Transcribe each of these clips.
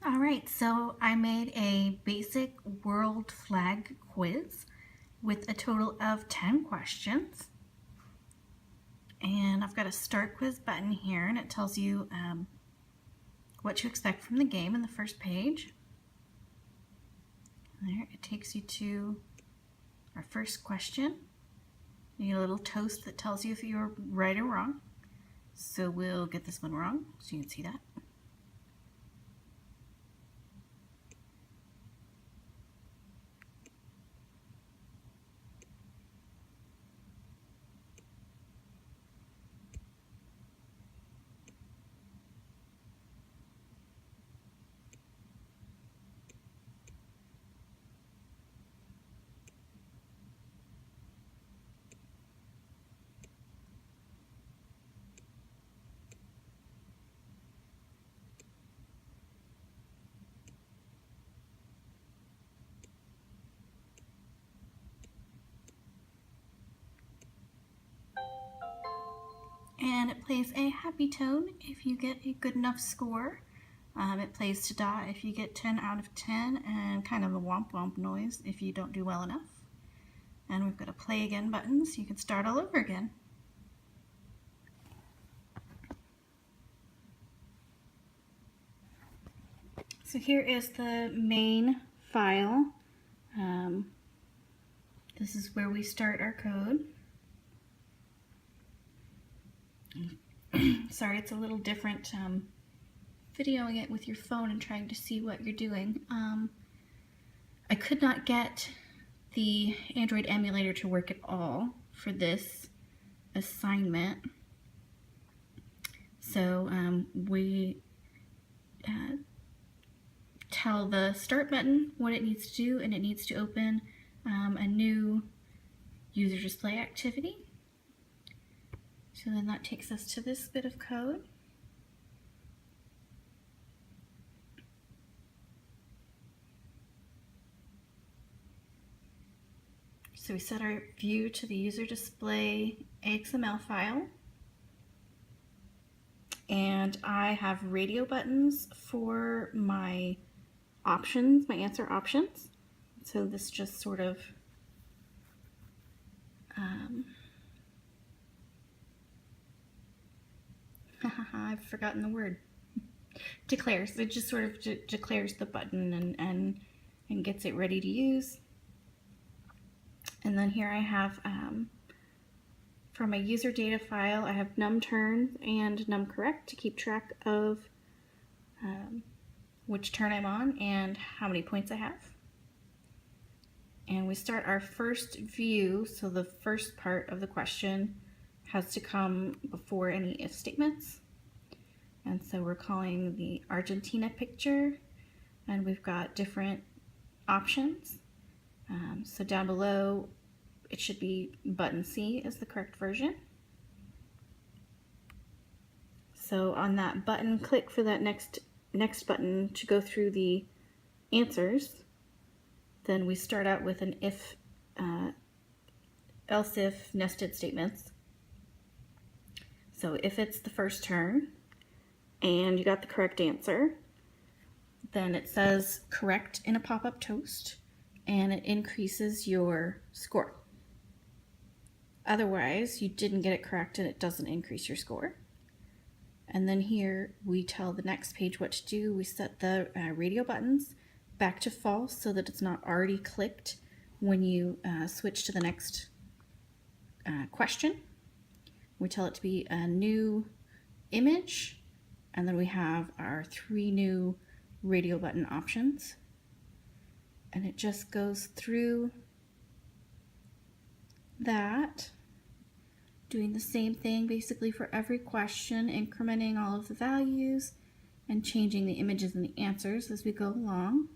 All right, so I made a basic world flag quiz with a total of 10 questions. And I've got a start quiz button here, and it tells you what to expect from the game in the first page. There, it takes you to our first question. You get a little toast that tells you if you're right or wrong. So we'll get this one wrong, so you can see that. And it plays a happy tone if you get a good enough score. It plays ta-da if you get 10 out of 10, and kind of a womp womp noise if you don't do well enough. And we've got a play again button so you can start all over again. So here is the main file. This is where we start our code. Sorry, it's a little different videoing it with your phone and trying to see what you're doing. I could not get the Android emulator to work at all for this assignment. So we tell the start button what it needs to do, and it needs to open a new user display activity. So then that takes us to this bit of code. So we set our view to the user display XML file. And I have radio buttons for my options, my answer options. So this just sort of I've forgotten the word. Declares. It just sort of declares the button and gets it ready to use. And then here I have, for my user data file, I have num turns and num correct to keep track of which turn I'm on and how many points I have. And we start our first view, so the first part of the question has to come before any if statements. And so we're calling the Argentina picture, and we've got different options. So down below, it should be button C is the correct version. So on that button, click for that next button to go through the answers. Then we start out with an if, else if nested statements. So if it's the first turn and you got the correct answer, then it says correct in a pop-up toast and it increases your score. Otherwise, you didn't get it correct and it doesn't increase your score. And then here we tell the next page what to do. We set the radio buttons back to false so that it's not already clicked when you switch to the next question. We tell it to be a new image, and then we have our 3 new radio button options. And it just goes through that, doing the same thing basically for every question, incrementing all of the values and changing the images and the answers as we go along.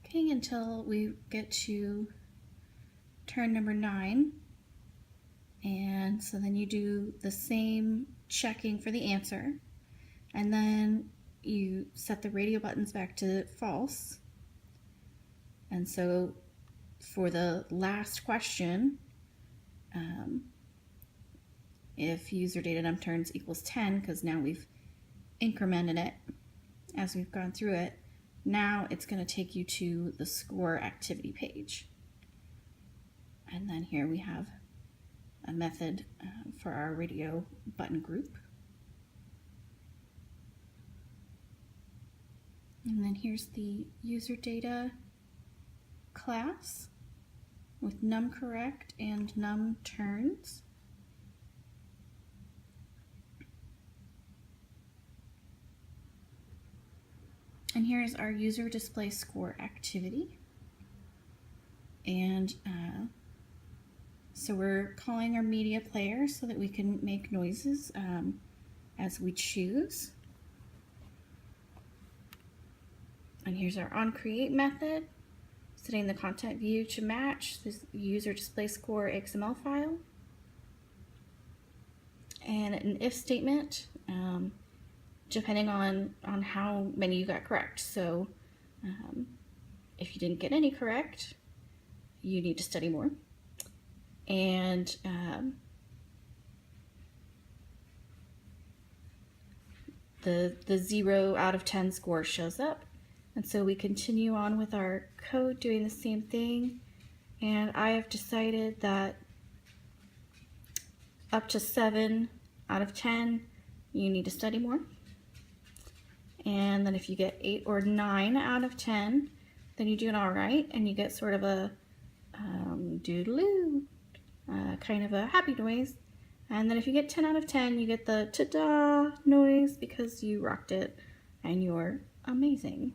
Okay, until we get to turn number 9. And so then you do the same checking for the answer, and then you set the radio buttons back to false, And so for the last question, if user data num turns equals 10, because now we've incremented it as we've gone through it, now it's going to take you to the score activity page. And then here we have a method for our radio button group. And then here's the user data class with num correct and num turns. And here's our user display score activity. And so we're calling our media player so that we can make noises as we choose. And here's our onCreate method, setting the content view to match this user display score XML file. And an if statement, depending on how many you got correct. So if you didn't get any correct, you need to study more. And the 0 out of 10 score shows up. And so we continue on with our code doing the same thing. And I have decided that up to 7 out of 10, you need to study more. And then if you get 8 or 9 out of 10, then you're doing all right, and you get sort of a doodaloo, kind of a happy noise. And then if you get 10 out of 10, you get the ta-da noise because you rocked it and you're amazing.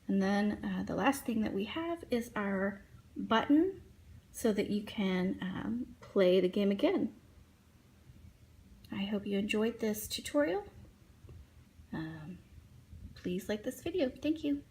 And then the last thing that we have is our button so that you can play the game again. I hope you enjoyed this tutorial. Please like this video. Thank you.